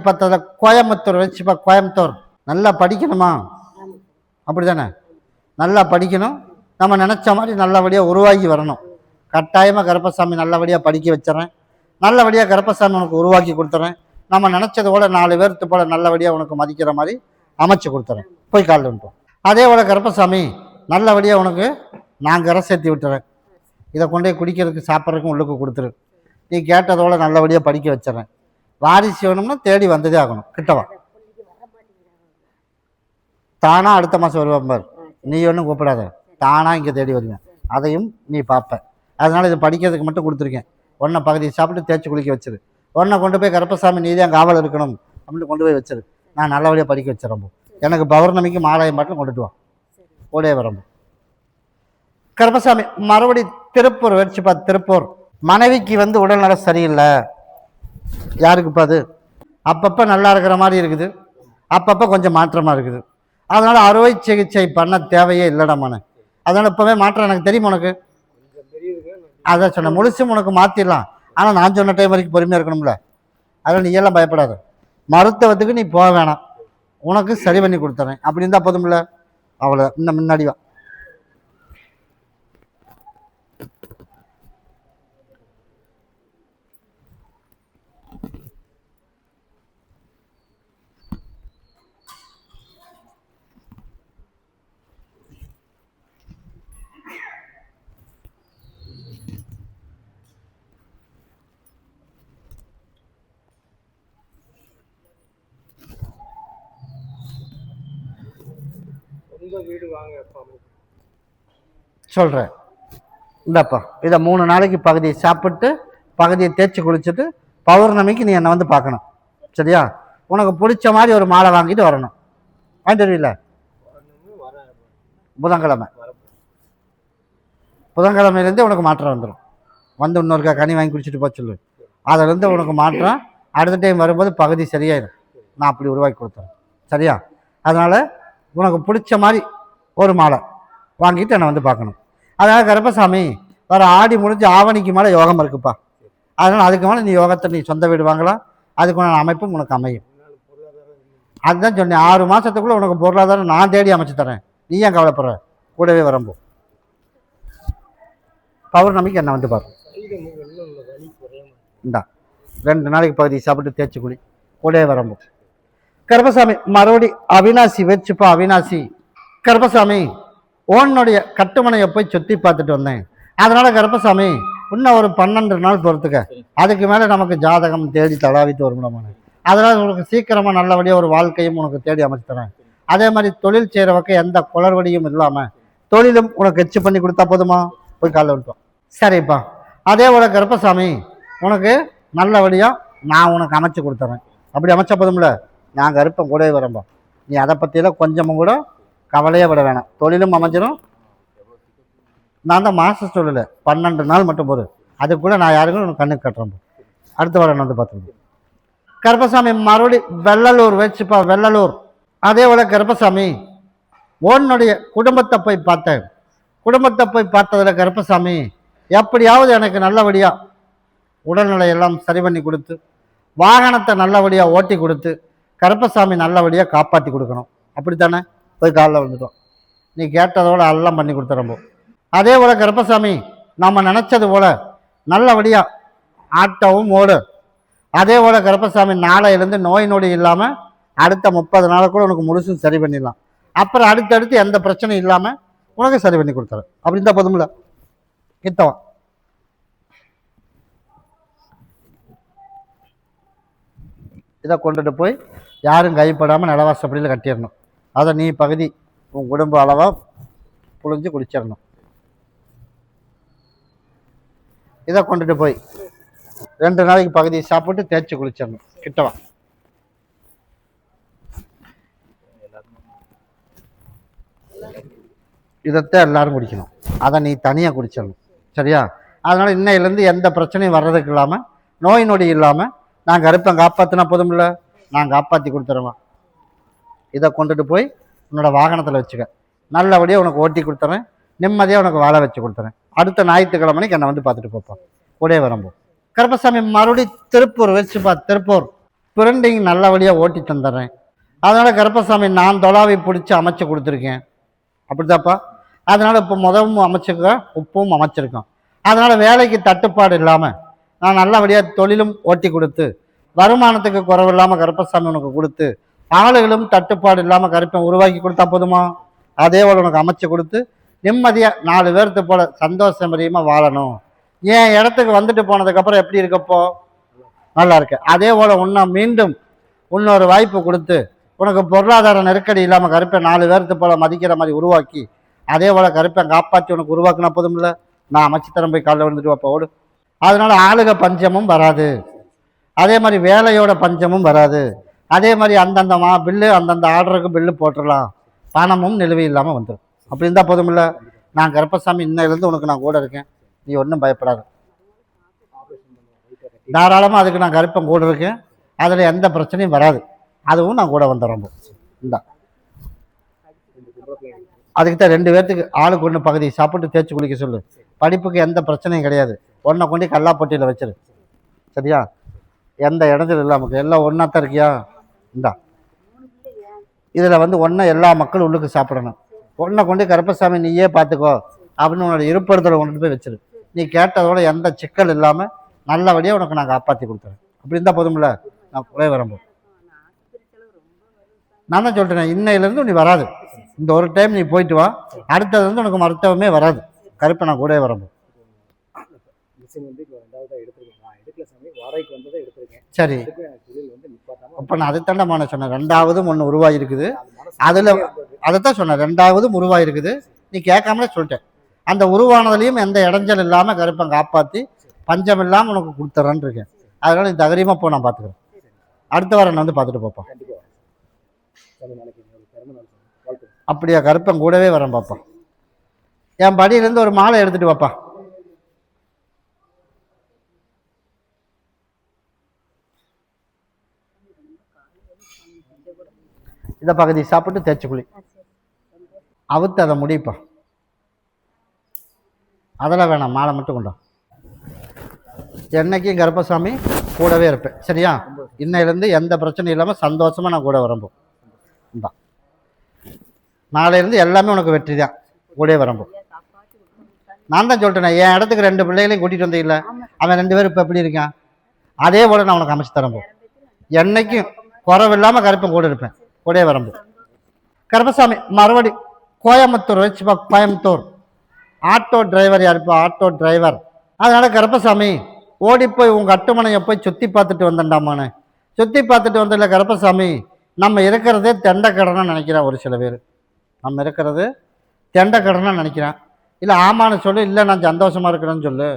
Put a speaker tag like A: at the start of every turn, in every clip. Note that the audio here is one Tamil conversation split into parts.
A: பார்த்ததில் கோயம்புத்தூர் வச்சுப்பா. கோயம்புத்தூர் நல்லா படிக்கணுமா? அப்படி தானே? நல்லா படிக்கணும். நம்ம நினச்ச மாதிரி நல்லபடியாக உருவாக்கி வரணும். கட்டாயமாக கருப்பசாமி நல்லபடியாக படிக்க வச்சிடறேன். நல்லபடியாக கருப்பசாமி உனக்கு உருவாக்கி கொடுத்துட்றேன். நம்ம நினச்சது போல் 4 பேர்த்து போல் நல்லபடியாக உனக்கு மதிக்கிற மாதிரி அமைச்சு கொடுத்துறேன். போய் காலில் விட்டோம். அதே போல் கருப்பசாமி நல்லபடியாக உனக்கு நான் கரை சேர்த்தி விட்டுறேன். இதை கொண்டு போய் குடிக்கிறதுக்கு சாப்பிட்றதுக்கும் உள்ளுக்கு கொடுத்துரு. நீ கேட்டதோட நல்லபடியாக படிக்க வச்சிடறேன். வாரிசு வேணும்னா தேடி வந்ததே ஆகணும். கிட்டவா தானா அடுத்த மாதம் வருவான் பார். நீ ஒன்றும் கூப்பிடாத, தானா இங்கே தேடி வருவேன். அதையும் நீ பார்ப்ப. அதனால் இது படிக்கிறதுக்கு மட்டும் கொடுத்துருக்கேன். ஒன்றை பகுதியை சாப்பிட்டு தேய்ச்சி குளிக்க வச்சிரு. ஒன்றை கொண்டு போய் கருப்பசாமி நீ தான் காவல் இருக்கணும் அப்படின்னு கொண்டு போய் வச்சிரு. நான் நல்லபடியாக படிக்க வச்சிடறேன். எனக்கு பௌர்ணமிக்கு மாலாயம் பாட்டில் கொண்டுட்டு வா. ஓடே வரம்போ. கருப்பசாமி மறுபடி திருப்பூர் வச்சுப்பா. திருப்பூர் மனைவிக்கு உடல்நல சரியில்லை. யாருக்குப்பா அது? அப்பப்போ நல்லா இருக்கிற மாதிரி இருக்குது, அப்பப்போ கொஞ்சம் மாற்றமாக இருக்குது. அதனால் அறுவை சிகிச்சை பண்ண தேவையே இல்லைடாமான்னு. அதனால் இப்போவே மாற்றம் எனக்கு தெரியும். உனக்கு அதான் சொன்னேன், முழுசும் உனக்கு மாற்றிடலாம். ஆனால் நான் சொன்ன டைம் வரைக்கும் பொறுமையாக இருக்கணும்ல. அதில் நீ எல்லாம் பயப்படாத. மருத்துவத்துக்கு நீ போக வேணாம், உனக்கு சரி பண்ணி கொடுத்துறேன். அப்படி இருந்தால் போதும்ல. அவ்வளோ இன்னும் முன்னாடி வா. சொல்கிறேன் இந்தாப்பா. இதை 3 நாளைக்கு பகுதியை சாப்பிட்டு பகுதியை தேய்ச்சி குளிச்சுட்டு பௌர்ணமிக்கு நீ என்னை பார்க்கணும். சரியா? உனக்கு பிடிச்ச மாதிரி ஒரு மாலை வாங்கிட்டு வரணும். தெரியல, புதன்கிழமையிலேருந்து உனக்கு மாற்றம் வந்துடும். இன்னொருக்கா கனி வாங்கி குடிச்சிட்டு போக சொல்லு. அதிலேருந்து உனக்கு மாற்றம். அடுத்த டைம் வரும்போது பகுதி சரியாயிடும். நான் அப்படி உருவாக்கி கொடுத்தேன். சரியா? அதனால் உனக்கு பிடிச்ச மாதிரி ஒரு மாலை வாங்கிட்டு என்னை பார்க்கணும். அதனால் கருப்பசாமி வர ஆடி முடிஞ்சு ஆவணிக்கு மேலே யோகம் இருக்குப்பா. அதனால் அதுக்கு மேலே நீ யோகத்தை நீ சொந்த வீடு வாங்கலாம். அதுக்குண்டான அமைப்பும் உனக்கு அமையும். அதுதான் சொன்னேன், 6 மாதத்துக்குள்ளே உனக்கு பொருளாதாரம் நான் தேடி அமைச்சு தரேன். நீ ஏன் கவலைப்படுற? கூடவே வரம்போ. பௌர்ணமிக்கு என்னை பாரு. இந்தா 2 நாளைக்கு பகுதி சாப்பிட்டு தேய்ச்சி குளி. கூடவே வரம்போ. கருப்பசாமி மறுபடி அவினாசி வச்சுப்பா. அவினாசி கருப்பசாமி உன்னுடைய கட்டுமனையை போய் சுற்றி பார்த்துட்டு வந்தேன். அதனால் கருப்பசாமி இன்னும் ஒரு 12 நாள் பொறுத்துக்க. அதுக்கு மேலே நமக்கு ஜாதகம் தேடி தடாவிட்டு வருமானு. அதனால் உனக்கு சீக்கிரமாக நல்லபடியாக ஒரு வாழ்க்கையும் உனக்கு தேடி அமைச்சு தரேன். அதே மாதிரி தொழில் செய்கிறவக்க எந்த குளறுபடியும் இல்லாமல் தொழிலும் உனக்கு எச்சு பண்ணி கொடுத்தா போதுமா? போய் காலைல விட்டோம். சரிப்பா. அதே போல் கருப்பசாமி உனக்கு நல்லபடியாக நான் உனக்கு அமைச்சு கொடுத்துறேன். அப்படி அமைச்சா போதும்ல. நான் கருப்பம் கூடவே வரம்பா. நீ அதை பற்றியெல்லாம் கொஞ்சமும் கூட கவலையே விட வேணாம். தொழிலும் அமைஞ்சிடும். நான் தான் மாதம் சொல்லலை, 12 நாள் மட்டும் போதும். அதுக்குள்ளே நான் யாருக்கும் உனக்கு கண்ணுக்கு கட்டுறேன். அடுத்த வாரம் பார்த்துருக்கேன். கருப்பசாமி மறுபடி வெள்ளலூர் வச்சுப்பா. வெள்ளலூர் அதே போல் கருப்பசாமி உன்னுடைய குடும்பத்தை போய் பார்த்தேன். குடும்பத்தை போய் பார்த்ததில் கருப்பசாமி எப்படியாவது எனக்கு நல்லபடியாக உடல்நிலையெல்லாம் சரி பண்ணி கொடுத்து வாகனத்தை நல்லபடியாக ஓட்டி கொடுத்து கருப்பசாமி நல்லபடியாக காப்பாற்றி கொடுக்கணும். அப்படித்தானே? போய் காலில் வந்துட்டோம். நீ கேட்டதோடு எல்லாம் பண்ணி கொடுத்துறம்போ. அதே போல் கருப்பசாமி நம்ம நினச்சது போல் நல்லபடியாக ஆட்டவும் ஓடு. அதே போல் கருப்பசாமி நாளையிலேருந்து நோய் நொடி இல்லாமல் அடுத்த 30 நாளை கூட உனக்கு முழுசும் சரி பண்ணிடலாம். அப்புறம் அடுத்தடுத்து எந்த பிரச்சனையும் இல்லாமல் உனக்கு சரி பண்ணி கொடுத்துறேன். அப்படி இருந்தால் போதும்ல. கிட்டவா. இதை கொண்டுட்டு போய் யாரும் கைப்படாமல் நிலவாசப்படியில் கட்டிடணும். அதை நீ பகுதி உன் குடும்ப அளவாக புழிஞ்சு குடிச்சிடணும். இதை கொண்டுட்டு போய் 2 நாளைக்கு பகுதியை சாப்பிட்டு தேய்ச்சி குளிச்சிடணும். கிட்டவா. இதைத்தான் எல்லாரும் குடிக்கணும். அதை நீ தனியாக குடிச்சிடணும். சரியா? அதனால் இன்னையிலேருந்து எந்த பிரச்சனையும் வர்றதுக்கு இல்லாமல் நோய் நொடி இல்லாமல் நான் கருப்பை காப்பாற்றினா போதும்ல. நான் காப்பாற்றி கொடுத்துருவேன். இதை கொண்டுட்டு போய் உன்னோட வாகனத்தில் வச்சுக்க. நல்லபடியாக உனக்கு ஓட்டி கொடுத்துறேன். நிம்மதியாக உனக்கு வாழ வச்சு கொடுத்துறேன். அடுத்த ஞாயிற்றுக்கிழமைக்கு என்னை பார்த்துட்டு போப்போம். கூடவே வரம்போ. கருப்பசாமி மறுபடி திருப்பூர் வச்சுப்பா. திருப்பூர் பிரிண்டிங் நல்லபடியாக ஓட்டி தந்துடுறேன். அதனால் கருப்பசாமி நான் தொலாவை பிடிச்சி அமைச்சு கொடுத்துருக்கேன். அப்படிதாப்பா? அதனால் இப்போ முதவும் அமைச்சிருக்கேன், உப்பும் அமைச்சிருக்கோம். அதனால் வேலைக்கு தட்டுப்பாடு இல்லாமல் நான் நல்லபடியாக தொழிலும் ஓட்டி கொடுத்து வருமானத்துக்கு குறைவு இல்லாமல் கருப்பசாமி உனக்கு கொடுத்து ஆளுகளும் தட்டுப்பாடு இல்லாமல் கருப்பை உருவாக்கி கொடுத்தா போதுமா? அதே போல் உனக்கு அமைச்சு கொடுத்து நிம்மதியாக 4 பேர்த்து போல சந்தோஷமரியமாக வாழணும். ஏன் இடத்துக்கு வந்துட்டு போனதுக்கப்புறம் எப்படி இருக்கப்போ நல்லா இருக்கு. அதே போல் மீண்டும் இன்னொரு வாய்ப்பு கொடுத்து உனக்கு பொருளாதார நெருக்கடி இல்லாமல் கருப்பை 4 பேர்த்து போல மதிக்கிற மாதிரி உருவாக்கி அதே போல் கருப்பை காப்பாற்றி உனக்கு உருவாக்குனா போதும் இல்லை? நான் அமைச்சு தரம் போய் காலைல வந்துட்டு வாப்பா ஓடு. அதனால ஆளுக பஞ்சமும் வராது, அதே மாதிரி வேலையோட பஞ்சமும் வராது. அதே மாதிரி அந்தந்த பில்லு அந்தந்த ஆர்டருக்கு பில்லு போட்டுடலாம், பணமும் நிலுவை இல்லாமல் வந்துடும். அப்படி இருந்தால் போதும் இல்லை? நான் கருப்பசாமி இன்னையிலேருந்து உனக்கு நான் கூட இருக்கேன், நீ ஒன்றும் பயப்படாது. தாராளமாக அதுக்கு நான் கருப்பம் கூட இருக்கேன், அதில் எந்த பிரச்சனையும் வராது. அதுவும் நான் கூட வந்துடுறோம். இந்தா அதுக்கு தான் 2 பேர்த்துக்கு ஆளுக்கு 1 பகுதி சாப்பிட்டு தேய்ச்சி குளிக்க சொல்லு. படிப்புக்கு எந்த பிரச்சனையும் கிடையாது. ஒன்றை கொண்டு கல்லாப்பட்டியில் வச்சிரு, சரியா? எந்த இடத்துல இல்லாமல் எல்லாம் ஒன்றாத்தான் இருக்கியா? இந்தா இதில் ஒன்றை எல்லா மக்களும் உள்ளுக்கு சாப்பிடணும். ஒன்றை கொண்டு கருப்பசாமி நீயே பார்த்துக்கோ அப்படின்னு உன்னோட இருப்பிடத்தில் கொண்டு போய் வச்சிரு. நீ கேட்டதோட எந்த சிக்கல் இல்லாமல் நல்லபடியாக உனக்கு நான் காப்பாற்றி கொடுத்துறேன். அப்படி இருந்தால் போதும்ல? நான் குறை வரம்போ நான் தான் சொல்லிட்டேன், இன்னையிலேருந்து நீ வராது. இந்த ஒரு டைம் நீ போயிட்டு வா, அடுத்தது உனக்கு மருத்துவமே வராது. கருப்பை நான் கூட வரம்போ. சரி, இப்போ நான் அதை தாண்டமான சொன்னேன். 2வதும் ஒன்று உருவாகிருக்குது. அதில் அதைத்தான் சொன்னேன், 2வதும் உருவாகிருக்குது. நீ கேட்காமலே சொல்லிட்டேன். அந்த உருவானதுலேயும் எந்த இடைஞ்சல் இல்லாமல் கருப்பை காப்பாற்றி பஞ்சம் இல்லாமல் உனக்கு கொடுத்துட்றேன்னு இருக்கேன். அதனால நீ தைரியமாக போ, நான் பார்த்துக்கிறேன். அடுத்த வாரம் நான் பார்த்துட்டு போப்பா. அப்படியா? கருப்பன் கூடவே வரேன் பாப்பா. என் படியிலேருந்து ஒரு மாலை எடுத்துட்டு வாப்பா. இதை பகுதி சாப்பிட்டு தேய்ச்சி குளி. அவுத்து அதை முடிப்பா. அதெல்லாம் வேணாம், மாலை மட்டும் கொண்டா. என்னைக்கும் கருப்பசாமி கூடவே இருப்பேன், சரியா? இன்னையிலேருந்து எந்த பிரச்சனையும் இல்லாமல் சந்தோஷமாக நான் கூட வரம்போ. இந்தா நாளையிலேருந்து எல்லாமே உனக்கு வெற்றி தான். கூடவே வரம்போ. நான் தான் சொல்லிட்டேன், என் இடத்துக்கு 2 பிள்ளைகளையும் கூட்டிகிட்டு வந்தீங்கள, அவன் 2 பேரும் இப்போ எப்படி இருக்கான்? அதே போல் நான் உனக்கு அமைச்சு தரம்போ. என்னைக்கும் குறவில்லாமல் கருப்பன் கூட இருப்பேன், கூடவே வரம்போ. கருப்பசாமி மறுபடி கோயம்புத்தூர் வச்சுப்பா. கோயம்புத்தூர் ஆட்டோ டிரைவர் யாருப்பா? Auto driver. அதனால் கருப்பசாமி ஓடி போய் உங்கள் கட்டுமனையை போய் சுற்றி பார்த்துட்டு வந்தேன்டாமான்னு. சுற்றி பார்த்துட்டு வந்ததில்ல கருப்பசாமி, நம்ம இருக்கிறதே தெண்டக்கடனாக நினைக்கிறேன். ஒரு சில பேர் நம்ம இருக்கிறது தெண்டக்கடனாக நினைக்கிறேன். இல்லை ஆமான்னு சொல்லு, இல்லை நான் சந்தோஷமாக இருக்கிறேன்னு சொல்லு.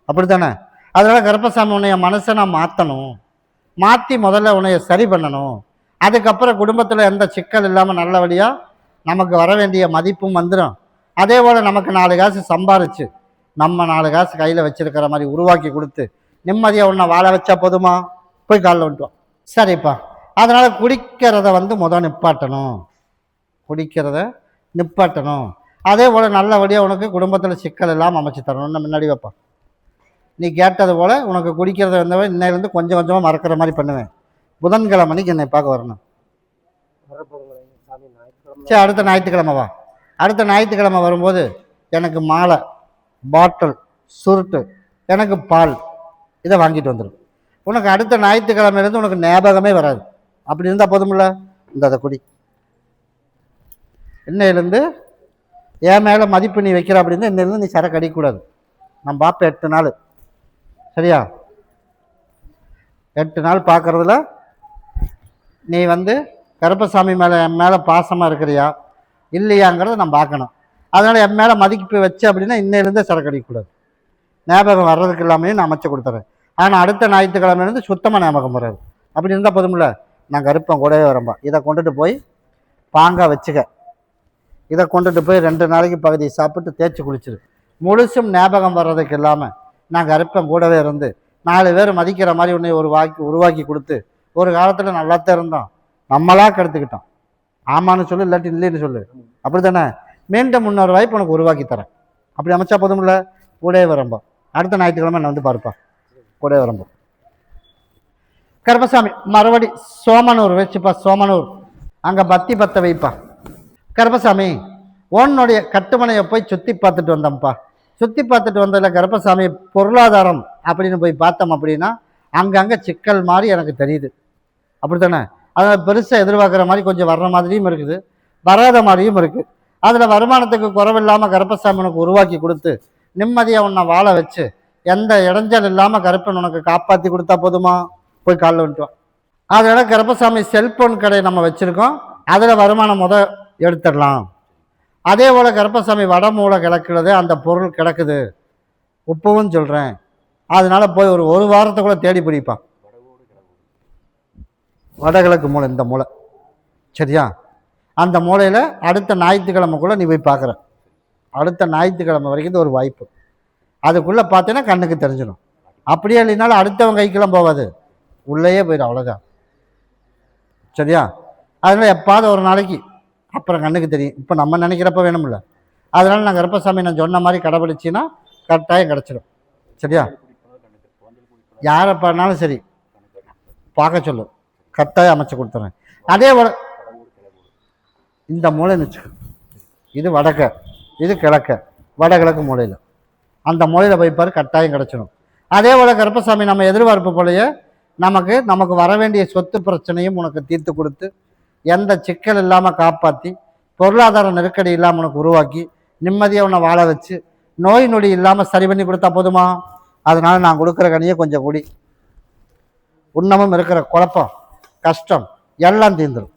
A: அப்படி தானே? அதனால் கருப்பசாமி உன்னைய மனசை நான் மாற்றணும், மாற்றி முதல்ல உன்னைய சரி பண்ணணும். அதுக்கப்புறம் குடும்பத்தில் எந்த சிக்கல் இல்லாமல் நல்லபடியாக நமக்கு வர வேண்டிய மதிப்பும் வந்துடும். அதே போல் நமக்கு 4 காசு சம்பாரிச்சு நம்ம 4 காசு கையில் வச்சிருக்கிற மாதிரி உருவாக்கி கொடுத்து நிம்மதியாக உன்னை வாழ வச்சா போதுமா? போய் காலில் வந்துட்டோம். சரிப்பா. அதனால் குடிக்கிறத முதல் நிப்பாட்டணும், குடிக்கிறத நிப்பாட்டணும். அதே போல் நல்லபடியாக உனக்கு குடும்பத்தில் சிக்கல் இல்லாமல் அமைச்சு தரணும்னு முன்னாடி வைப்பா. நீ கேட்டது போல் உனக்கு குடிக்கிறத இன்னையிலேருந்து கொஞ்சம் கொஞ்சமாக மறக்கிற மாதிரி பண்ணுவேன். புதன்கிழமைக்கு என்னை பார்க்க வரணும். சரி, அடுத்த ஞாயிற்றுக்கிழமை வா. அடுத்த ஞாயிற்றுக்கிழமை வரும்போது எனக்கு மாலை, பாட்டில், சுருட்டு, எனக்கு பால், இதை வாங்கிட்டு வந்துடும். உனக்கு அடுத்த ஞாயிற்றுக்கிழமையிலேருந்து உனக்கு ஞாபகமே வராது. அப்படி இருந்தால் போதுமில்ல? இந்த அதை குடி. இன்னையிலேருந்து என் மேலே மதிப்பு நீ வைக்கிற அப்படின்னா இன்னையிலேருந்து நீ சரக்கு அடிக்கக்கூடாது. நான் பார்ப்பேன் 8 நாள், சரியா? 8 நாள் பார்க்குறதுல நீ கருப்பசாமி மேலே என் மேலே பாசமாக இருக்கிறியா இல்லையாங்கிறத நான் பார்க்கணும். அதனால் என் மேலே மதிப்பு வச்சு அப்படின்னா இன்னையிலேருந்தே சரக்கு அடிக்கக்கூடாது. ஞாபகம் வர்றதுக்கு இல்லாமையும் நான் அமைச்சு கொடுத்துறேன். ஆனால் அடுத்த ஞாயிற்றுக்கிழமையிலேருந்து சுத்தமாக ஞாபகம் வராது. அப்படி இருந்தால் போதுமில்ல? நான் கருப்பன் கூடவே வரம்பா. இதை கொண்டுட்டு போய் பாங்காக வச்சுக்க. இதை கொண்டுட்டு போய் 2 நாளைக்கு பகுதி சாப்பிட்டு தேய்ச்சி குளிச்சிரு. முழுசும் ஞாபகம் வர்றதுக்கு இல்லாமல் நான் கருப்பன் கூடவே இருந்து 4 பேர் மதிக்கிற மாதிரி உன்னை உருவாக்கி கொடுத்து ஒரு காலத்தில் நல்லாத்தான் இருந்தோம், நம்மளா கெடுத்துக்கிட்டோம். ஆமான்னு சொல்லு, இல்லாட்டி இல்லைன்னு சொல்லு. அப்படி தானே? மீண்டும் இன்னொரு வாய்ப்பு உனக்கு உருவாக்கி தரேன். அப்படி அமைச்சா போதுமில்ல? கூடவே வரம்பா. அடுத்த ஞாயிற்றுக்கிழமை நான் பார்ப்பா. கூடவே வரம்பா. கருப்பசாமி மறுபடி சோமனூர் வச்சுப்பா, சோமனூர் அங்கே பத்தி பத்த வைப்பா. கருப்பசாமி உன்னுடைய கட்டுமனையை போய் சுற்றி பார்த்துட்டு வந்தோம்ப்பா. சுற்றி பார்த்துட்டு வந்ததில் கருப்பசாமி பொருளாதாரம் அப்படின்னு போய் பார்த்தோம் அப்படின்னா அங்கங்கே சிக்கல் மாதிரி எனக்கு தெரியுது. அப்படி தானே? அதில் பெருசாக எதிர்பார்க்குற மாதிரி கொஞ்சம் வர்ற மாதிரியும் இருக்குது, வராத மாதிரியும் இருக்குது. அதில் வருமானத்துக்கு குறைவில்லாமல் கருப்பசாமி உனக்கு உருவாக்கி கொடுத்து நிம்மதியாக உன்னை வாழ வச்சு எந்த இடைஞ்சல் இல்லாமல் கருப்பன் உனக்கு காப்பாற்றி கொடுத்தா போதுமா? போய் காலில் வந்துட்டுவான். அதனால் கருப்பசாமி செல்ஃபோன் கடை நம்ம வச்சுருக்கோம், அதில் வருமானம் எடுத்துடலாம். அதே போல் கருப்பசாமி வடமூலை கிடக்கிறது, அந்த பொருள் கிடக்குது உப்பவும் சொல்கிறேன். அதனால போய் ஒரு வாரத்துக்குள்ளே தேடி பிடிப்பான். வடகிழக்கு மூலை, இந்த மூலை சரியா? அந்த மூலையில் அடுத்த ஞாயிற்றுக்கிழமைக்குள்ளே நீ போய் பார்க்குற. அடுத்த ஞாயிற்றுக்கிழமை வரைக்கும் இது ஒரு வாய்ப்பு. அதுக்குள்ளே பார்த்தீங்கன்னா கண்ணுக்கு தெரிஞ்சிடும். அப்படியே இல்லைனாலும் அடுத்தவங்க கைக்கெல்லாம் போகாது, உள்ளேயே போயிடும், அவ்வளோதான் சரியா? அதனால் எப்பாவது ஒரு நாளைக்கு அப்புறம் கண்ணுக்கு தெரியும். இப்போ நம்ம நினைக்கிறப்ப வேணும்ல. அதனால் நான் கருப்பசாமி நான் சொன்ன மாதிரி கடைபிடிச்சின்னா கட்டாயம் கிடச்சிடும் சரியா? யாரை பண்ணாலும் சரி பார்க்க சொல்லு, கட்டாயம் அமைச்சு கொடுத்துறேன். அதே போல் இந்த மூளை வச்சுக்க, இது வடக்க, இது கிழக்க, வடகிழக்கு மூலையில் அந்த மூலையில் போய்ப்பார், கட்டாயம் கிடச்சிடும். அதே போல் கருப்பசாமி நம்ம எதிர்பார்ப்பு போலயே நமக்கு வர வேண்டிய சொத்து பிரச்சனையும் உனக்கு தீர்த்து கொடுத்து எந்த சிக்கல் இல்லாமல் காப்பாற்றி பொருளாதார நெருக்கடி இல்லாமல் உனக்கு உருவாக்கி நிம்மதியாக உன்னை வாழ வச்சு நோய் நொடி இல்லாமல் சரி பண்ணி கொடுத்தா போதுமா? அதனால நான் கொடுக்குற கனியை கொஞ்சம் குடி. உண்ணமும் இருக்கிற குழப்பம் கஷ்டம் எல்லாம் தீர்ந்துடும்.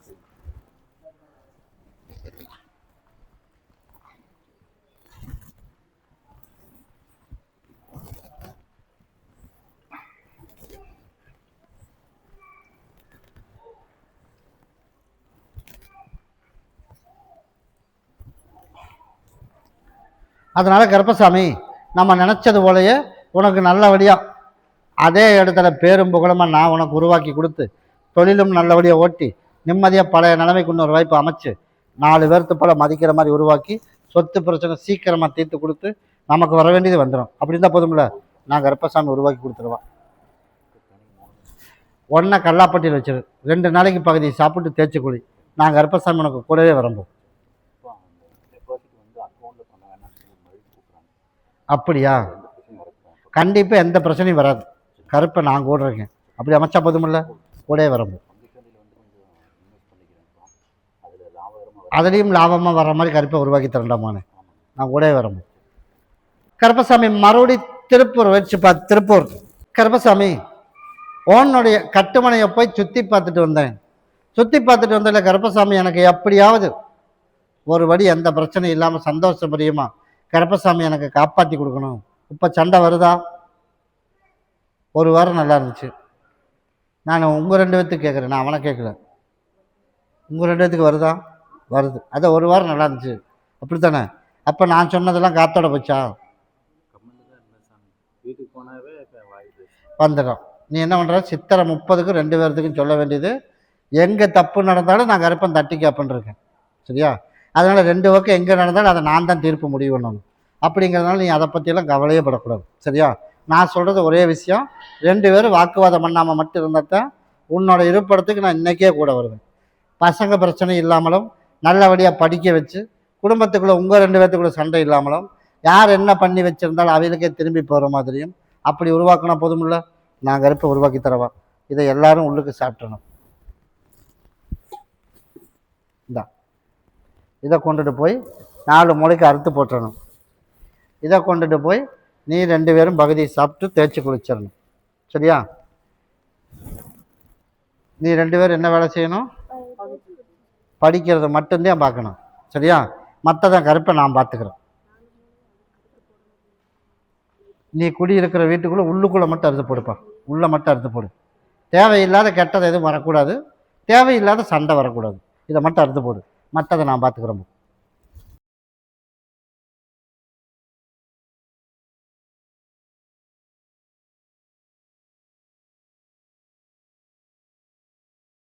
A: அதனால் கருப்பசாமி நம்ம நினச்சது போலயே உனக்கு நல்லபடியாக அதே இடத்துல பேரும் புகழமாக நான் உனக்கு உருவாக்கி கொடுத்து தொழிலும் நல்லபடியாக ஓட்டி நிம்மதியாக பழைய நிலைமைக்கு இன்னொரு வாய்ப்பு அமைச்சு 4 பேர்த்து போல மதிக்கிற மாதிரி உருவாக்கி சொத்து பிரச்சனை சீக்கிரமாக தீர்த்து கொடுத்து நமக்கு வர வேண்டியது வந்துடும். அப்படி இருந்தால் போதும்ல, நான் கருப்பசாமி உருவாக்கி கொடுத்துருவான். ஒன்றை கல்லாப்பட்டியில் வச்சிரு, 2 நாளைக்கு பகுதி சாப்பிட்டு தேய்ச்சி குழி, நான் கருப்பசாமி உனக்கு கூடவே வரம்போம். அப்படியா? கண்டிப்பாக எந்த பிரச்சனையும் வராது. கருப்பை நான் கூட இருக்கேன். அப்படி அமைச்சா போதுமில்ல, கூடவே வரம்போம். அதுலேயும் லாபமாக வர்ற மாதிரி கருப்பை உருவாக்கி தரண்டாமானே, நான் கூடவே வரம்போம். கருப்பசாமி மறுபடி திருப்பூர் வச்சுப்பா. திருப்பூர் கருப்பசாமி உன்னுடைய கட்டுமனையை போய் சுற்றி பார்த்துட்டு வந்தேன். சுற்றி பார்த்துட்டு வந்ததில் கருப்பசாமி எனக்கு எப்படியாவது ஒரு வழி எந்த பிரச்சனையும் இல்லாமல் சந்தோஷப்படியுமா கருப்பசாமி எனக்கு காப்பாற்றி கொடுக்கணும். இப்போ சண்டை வருதா? ஒரு வாரம் நல்லா இருந்துச்சு. நான் உங்கள் 2 பேர்த்துக்கு கேட்குறேன், நான் அவனை கேட்கல. உங்கள் 2 பேர்த்துக்கு வருதா? வருது. அதை ஒரு வாரம் நல்லா இருந்துச்சு, அப்படி தானே? அப்போ நான் சொன்னதெல்லாம் காத்தோட போச்சா? வந்துடும். நீ என்ன பண்ணுற? சித்திரை 30க்கு 2 பேர்த்துக்கும் சொல்ல வேண்டியது, எங்கே தப்பு நடந்தாலும் நான் கருப்பன் தட்டி கேப்பன்ருக்கேன் சரியா? அதனால் 2 பக்கம் எங்கே நடந்தாலும் அதை நான் தான் தீர்ப்பு முடிவு பண்ணணும். அப்படிங்கிறதுனால நீ அதை பற்றியெல்லாம் கவலையே படக்கூடாது சரியா? நான் சொல்கிறது ஒரே விஷயம், 2 பேரும் வாக்குவாதம் பண்ணாமல் மட்டும் இருந்தால் தான் உன்னோட இருப்பிடத்துக்கு நான் இன்றைக்கே கூட வருவேன். பசங்க பிரச்சனை இல்லாமலும் நல்லபடியாக படிக்க வச்சு குடும்பத்துக்குள்ளே உங்கள் 2 பேர்த்துக்குள்ள சண்டை இல்லாமலும் யார் என்ன பண்ணி வச்சுருந்தாலும் அவங்களுக்கே திரும்பி போகிற மாதிரியும் அப்படி உருவாக்கினா போதுமில்ல, நான் கருப்பை உருவாக்கி தரவா. இதை எல்லாரும் உள்ளுக்கு சாப்பிட்டணும். இதை கொண்டுட்டு போய் 4 மூளைக்கு அறுத்து போட்டுறணும். இதை கொண்டுட்டு போய் நீ 2 பேரும் பகுதியை சாப்பிட்டு தேய்ச்சி குளிச்சிடணும் சரியா? நீ 2 பேரும் என்ன வேலை செய்யணும்? படிக்கிறத மட்டும்தான் பார்க்கணும் சரியா? மற்றதான் கருப்பை நான் பார்த்துக்கிறேன். நீ குடியிருக்கிற வீட்டுக்குள்ளே உள்ளுக்குள்ளே மட்டும் அறுத்து போடுப்பா, உள்ளே மட்டும் அறுத்து போடு. தேவையில்லாத கெட்டதை எதுவும் வரக்கூடாது, தேவையில்லாத சண்டை வரக்கூடாது. இதை மட்டும் அறுத்து போடு, மற்றதை நான் பார்த்துக்கிறேன்.